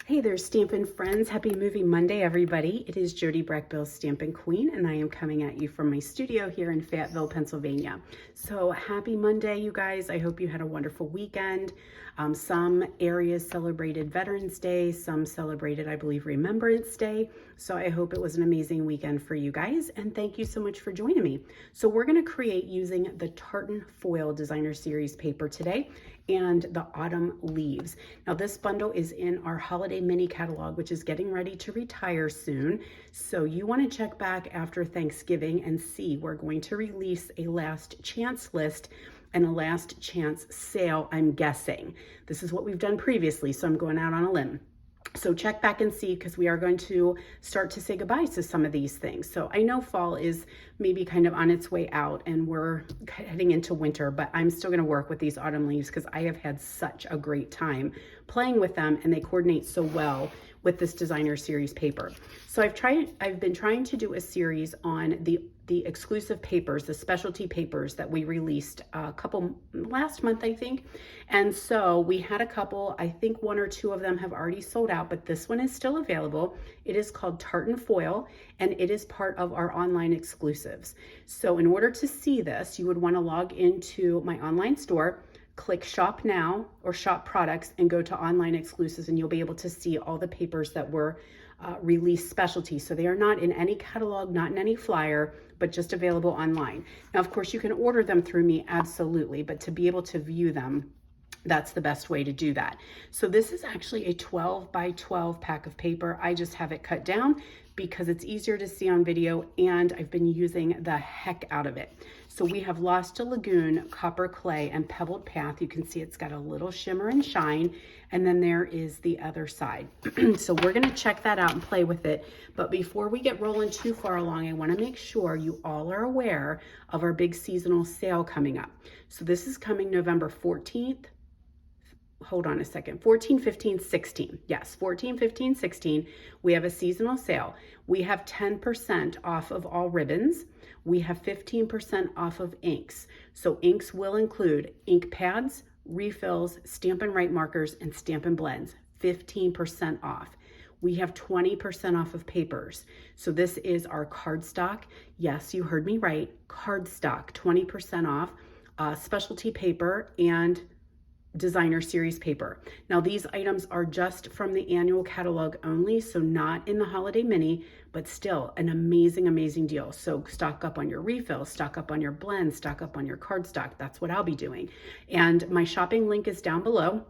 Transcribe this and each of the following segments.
Hey there, Stampin' friends. Happy Movie Monday, everybody. It is Jody Brechbill, Stampin' Queen, and I am coming at you from my studio here in Fayetteville, Pennsylvania. So happy Monday, you guys. I hope you had a wonderful weekend. Some areas celebrated Veterans Day, some celebrated, I believe, Remembrance Day. So I hope it was an amazing weekend for you guys, and thank you so much for joining me. So we're going to create using the Tartan Foil Designer Series paper today and the Autumn Leaves. Now this bundle is in our holiday mini catalog, which is getting ready to retire soon. So you want to check back after Thanksgiving and see. We're going to release a last chance list and a last chance sale, I'm guessing. This is what we've done previously, so I'm going out on a limb. So check back and see, because we are going to start to say goodbye to some of these things. So I know fall is maybe kind of on its way out and we're heading into winter, but I'm still going to work with these autumn leaves because I have had such a great time playing with them, and they coordinate so well with this designer series paper. So I've been trying to do a series on the exclusive papers, the specialty papers that we released last month, I think. And so we had a couple, I think one or two of them have already sold out, but this one is still available. It is called Tartan Foil, and it is part of our online exclusives. So in order to see this, you would want to log into my online store, click shop now or shop products, and go to online exclusives, and you'll be able to see all the papers that were released specialty. So they are not in any catalog, not in any flyer, but just available online. Now, of course, you can order them through me, absolutely, but to be able to view them, that's the best way to do that. So this is actually a 12 by 12 pack of paper. I just have it cut down because it's easier to see on video, and I've been using the heck out of it. So we have Lost to Lagoon, Copper Clay, and Pebbled Path. You can see it's got a little shimmer and shine, and then there is the other side. So we're gonna check that out and play with it. But before we get rolling too far along, I wanna make sure you all are aware of our big seasonal sale coming up. So this is coming November 14th. Hold on a second, 14, 15, 16. Yes, 14, 15, 16. We have a seasonal sale. We have 10% off of all ribbons. We have 15% off of inks. So inks will include ink pads, refills, Stampin' Write markers, and Stampin' Blends, 15% off. We have 20% off of papers. So this is our cardstock. Yes, you heard me right, cardstock, 20% off, specialty paper, and designer series paper. Now these items are just from the annual catalog only, so not in the holiday mini, but still an amazing, amazing deal. So stock up on your refills, stock up on your blends, stock up on your cardstock. That's what I'll be doing. And my shopping link is down below.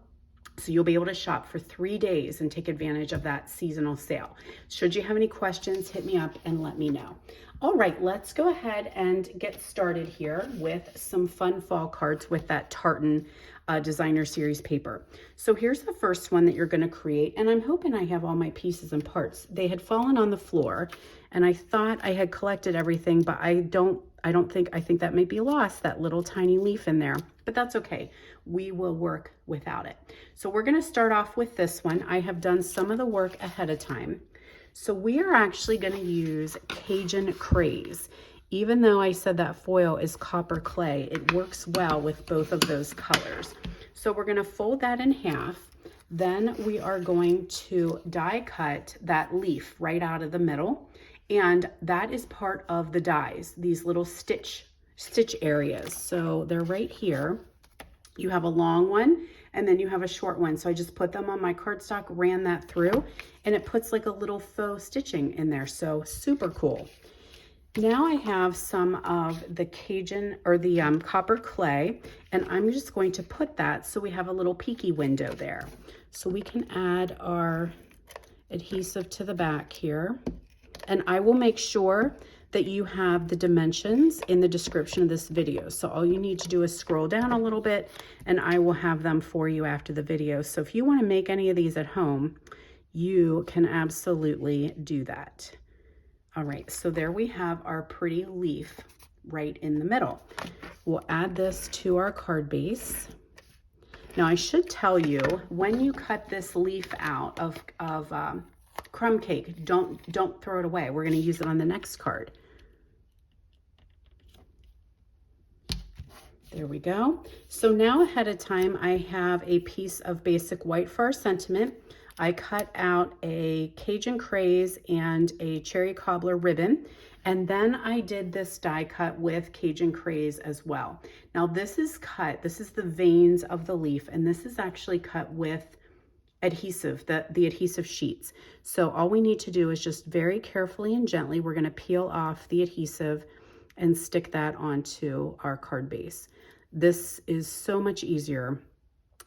So you'll be able to shop for 3 days and take advantage of that seasonal sale. Should you have any questions, hit me up and let me know. All right, let's go ahead and get started here with some fun fall cards with that Tartan designer series paper. So here's the first one that you're going to create, and I'm hoping I have all my pieces and parts. They had fallen on the floor, and I thought I had collected everything, but I think that may be lost, that little tiny leaf in there, but that's okay. We will work without it. So we're going to start off with this one. I have done some of the work ahead of time. So we are actually going to use Cajun Craze. Even though I said that foil is copper clay, it works well with both of those colors. So we're going to fold that in half. Then we are going to die cut that leaf right out of the middle. And that is part of the dies, these little stitch areas. So they're right here. You have a long one and then you have a short one. So I just put them on my cardstock, ran that through, and it puts like a little faux stitching in there. So super cool. Now I have some of the Cajun or the copper clay, and I'm just going to put that so we have a little peeky window there. So we can add our adhesive to the back here. And I will make sure that you have the dimensions in the description of this video. So all you need to do is scroll down a little bit and I will have them for you after the video. So if you want to make any of these at home, you can absolutely do that. All right, so there we have our pretty leaf right in the middle. We'll add this to our card base. Now I should tell you, when you cut this leaf out of Crumb Cake, don't throw it away. We're going to use it on the next card. There we go. So now ahead of time, I have a piece of basic white for our sentiment. I cut out a Cajun Craze and a cherry cobbler ribbon. And then I did this die cut with Cajun Craze as well. Now this is cut, this is the veins of the leaf, and this is actually cut with adhesive, the adhesive sheets. So all we need to do is just very carefully and gently, we're gonna peel off the adhesive and stick that onto our card base. This is so much easier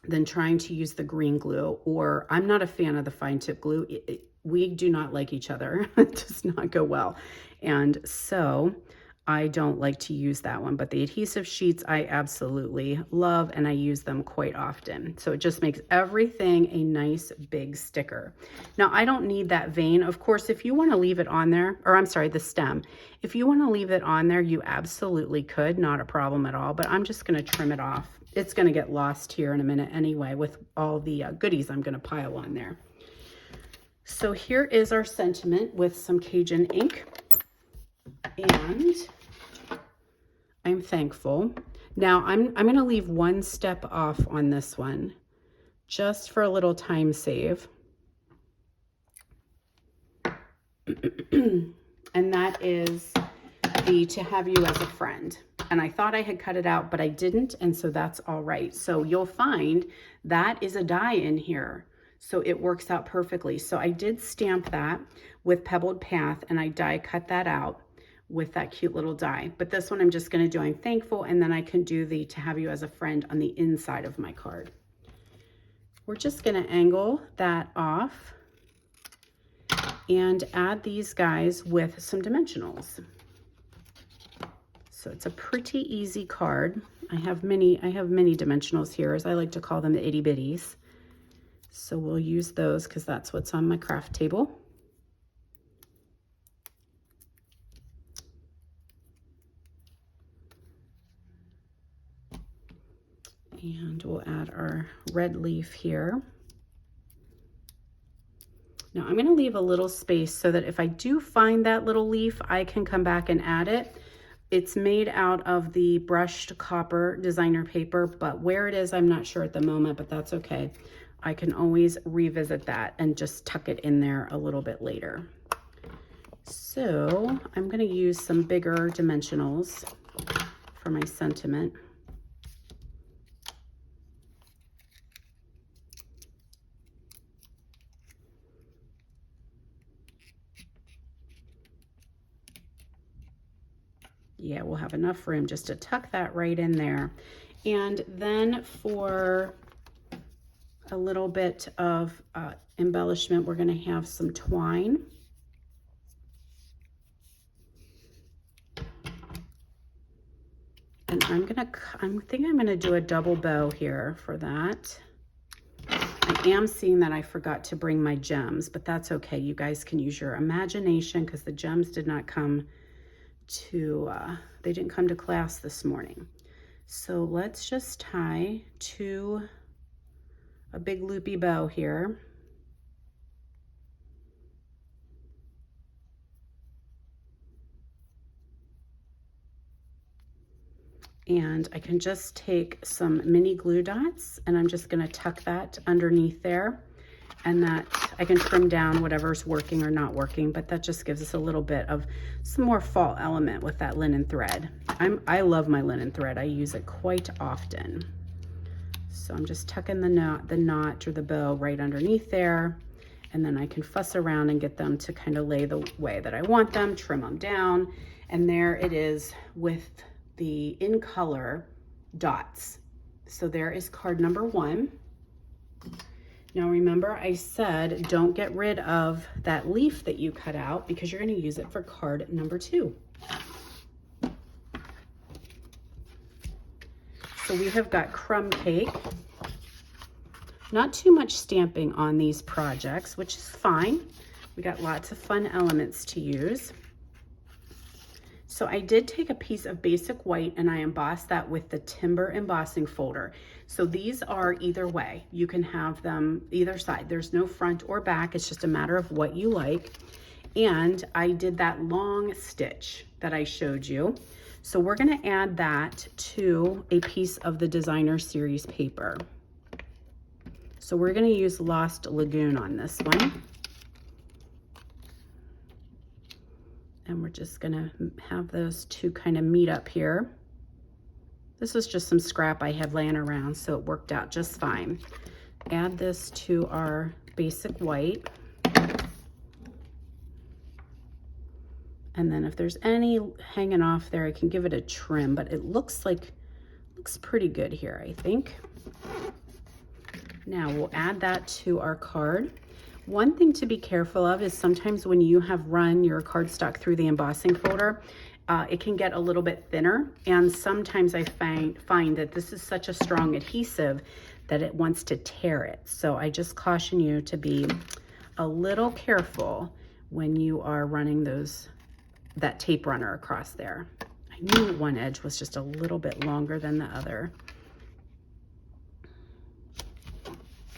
than trying to use the green glue, or I'm not a fan of the fine tip glue. We do not like each other. It does not go well. And so I don't like to use that one, but the adhesive sheets I absolutely love, and I use them quite often. So it just makes everything a nice big sticker. Now I don't need that vein. Of course, if you want to leave it on there, or I'm sorry, the stem, if you want to leave it on there, you absolutely could, not a problem at all, but I'm just going to trim it off. It's going to get lost here in a minute anyway with all the goodies I'm going to pile on there. So here is our sentiment with some Cajun ink, and I'm thankful. Now I'm going to leave one step off on this one just for a little time save. And that is the to have you as a friend. And I thought I had cut it out, but I didn't, and so that's all right. So you'll find that is a die in here. So it works out perfectly. So I did stamp that with Pebbled Path, and I die cut that out with that cute little die. But this one I'm just gonna do I'm thankful, and then I can do the to have you as a friend on the inside of my card. We're just gonna angle that off and add these guys with some dimensionals. So it's a pretty easy card. I have many dimensionals here, as I like to call them, the itty bitties. So we'll use those because that's what's on my craft table. And we'll add our red leaf here. Now I'm going to leave a little space so that if I do find that little leaf, I can come back and add it. It's made out of the brushed copper designer paper, but where it is, I'm not sure at the moment, but that's okay. I can always revisit that and just tuck it in there a little bit later. So I'm going to use some bigger dimensionals for my sentiment. Yeah, we'll have enough room just to tuck that right in there. And then for a little bit of embellishment, we're going to have some twine. And I think I'm going to do a double bow here for that. I am seeing that I forgot to bring my gems, but that's okay. You guys can use your imagination because the gems did not come to, they didn't come to class this morning. So let's just tie a big loopy bow here. And I can just take some mini glue dots and I'm just gonna tuck that underneath there, and that I can trim down whatever's working or not working, but that just gives us a little bit of some more fall element with that linen thread. I love my linen thread. I use it quite often. So I'm just tucking the knot or the bow right underneath there, and then I can fuss around and get them to kind of lay the way that I want them, trim them down, and there it is with the in color dots. So there is card number 1. Now remember I said don't get rid of that leaf that you cut out because you're going to use it for card number 2. So we have got Crumb Cake. Not too much stamping on these projects, which is fine. We got lots of fun elements to use. So I did take a piece of basic white and I embossed that with the timber embossing folder. So these are either way. You can have them either side. There's no front or back. It's just a matter of what you like. And I did that long stitch that I showed you. So we're going to add that to a piece of the designer series paper. So we're going to use Lost Lagoon on this one. And we're just going to have those two kind of meet up here. This was just some scrap I had laying around, so it worked out just fine. Add this to our basic white. And then if there's any hanging off there, I can give it a trim, but it looks pretty good here, I think. Now we'll add that to our card. One thing to be careful of is sometimes when you have run your cardstock through the embossing folder, it can get a little bit thinner. And sometimes I find that this is such a strong adhesive that it wants to tear it. So I just caution you to be a little careful when you are running that tape runner across there. I knew one edge was just a little bit longer than the other.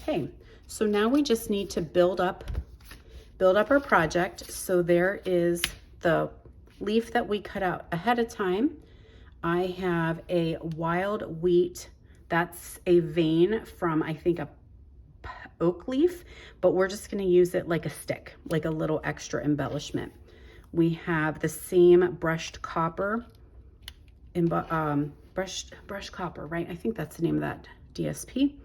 Okay, so now we just need to build up our project. So there is the leaf that we cut out ahead of time. I have a wild wheat, that's a vein from, I think, a oak leaf, but we're just going to use it like a stick, like a little extra embellishment. We have the same brushed copper, brushed copper, right? I think that's the name of that DSP.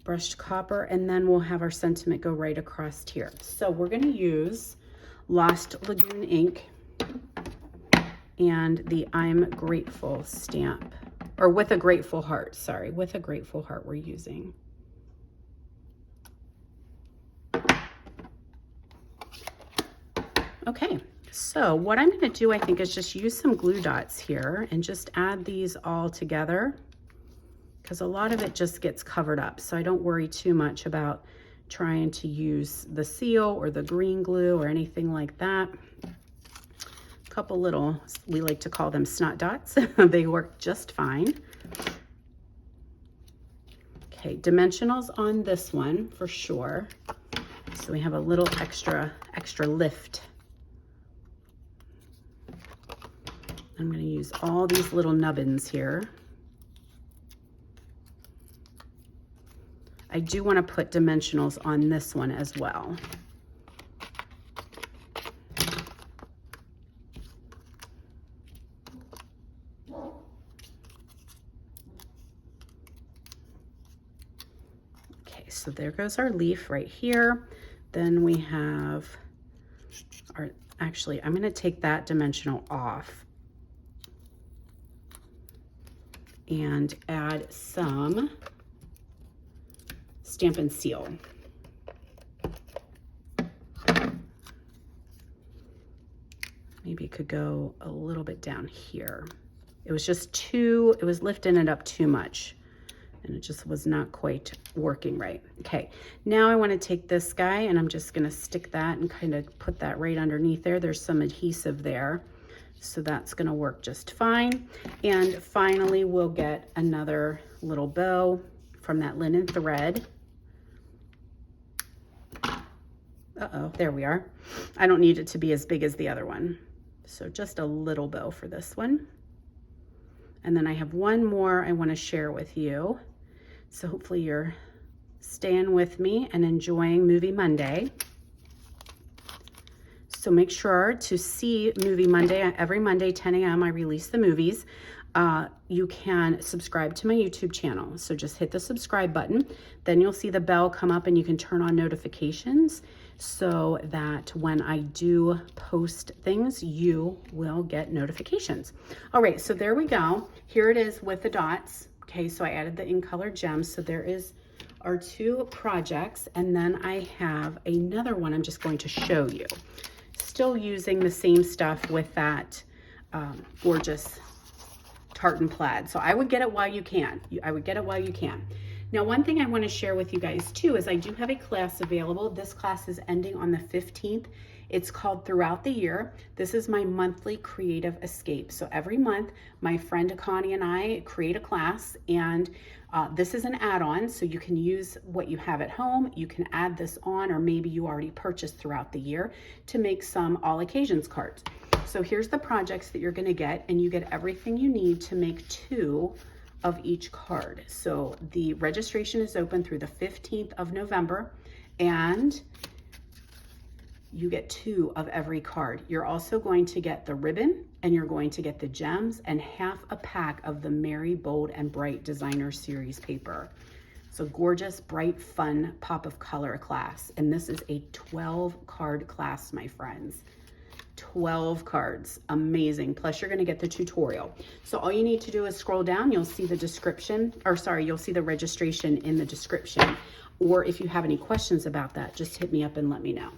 Brushed copper, and then we'll have our sentiment go right across here. So we're going to use Lost Lagoon ink and the I'm Grateful stamp, or with a grateful heart, sorry, with a grateful heart we're using. Okay, so what I'm going to do, I think, is just use some glue dots here and just add these all together, because a lot of it just gets covered up. So I don't worry too much about trying to use the seal or the green glue or anything like that. A couple little, we like to call them snot dots. They work just fine. Okay, dimensionals on this one for sure. So we have a little extra lift. I'm going to use all these little nubbins here. I do want to put dimensionals on this one as well. Okay, so there goes our leaf right here. Then we have our, actually, I'm going to take that dimensional off and add some Stampin' Seal. Maybe it could go a little bit down here. It was just too, it was lifting it up too much and it just was not quite working right. Okay, now I want to take this guy and I'm just going to stick that and kind of put that right underneath there. There's some adhesive there, so that's going to work just fine. And finally, we'll get another little bow from that linen thread. Uh-oh, there we are. I don't need it to be as big as the other one. So just a little bow for this one. And then I have one more I want to share with you. So hopefully you're staying with me and enjoying Movie Monday. So make sure to see Movie Monday. Every Monday, 10 a.m., I release the movies. You can subscribe to my YouTube channel. So just hit the subscribe button. Then you'll see the bell come up and you can turn on notifications so that when I do post things, you will get notifications. All right, so there we go. Here it is with the dots. Okay, so I added the in color gems. So there is our two projects. And then I have another one I'm just going to show you. Still using the same stuff with that gorgeous tartan plaid. So I would get it while you can. I would get it while you can. Now, one thing I want to share with you guys too is I do have a class available. This class is ending on the 15th. It's called Throughout the Year. This is my monthly creative escape. So every month, my friend Connie and I create a class, and this is an add-on, so you can use what you have at home. You can add this on, or maybe you already purchased throughout the year to make some all occasions cards. So here's the projects that you're going to get, and you get everything you need to make 2 of each card. So the registration is open through the 15th of November, and you get 2 of every card. You're also going to get the ribbon, and you're going to get the gems, and half a pack of the Merry, Bold, and Bright Designer Series paper. So gorgeous, bright, fun pop of color class. And this is a 12 card class, my friends. 12 cards, amazing. Plus you're gonna get the tutorial. So all you need to do is scroll down, you'll see the description, or sorry, you'll see the registration in the description. Or if you have any questions about that, just hit me up and let me know.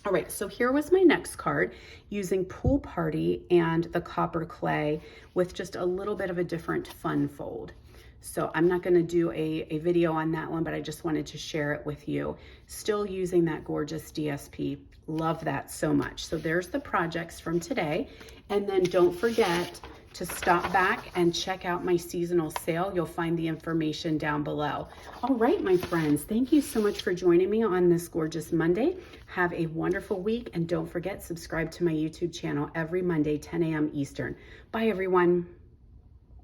All right, so here was my next card using Pool Party and the copper clay with just a little bit of a different fun fold. So I'm not gonna do a video on that one, but I just wanted to share it with you. Still using that gorgeous DSP. Love that so much. So there's the projects from today. And then don't forget to stop back and check out my seasonal sale. You'll find the information down below. All right, my friends, thank you so much for joining me on this gorgeous Monday. Have a wonderful week. And don't forget, subscribe to my YouTube channel every Monday, 10 a.m. Eastern. Bye, everyone.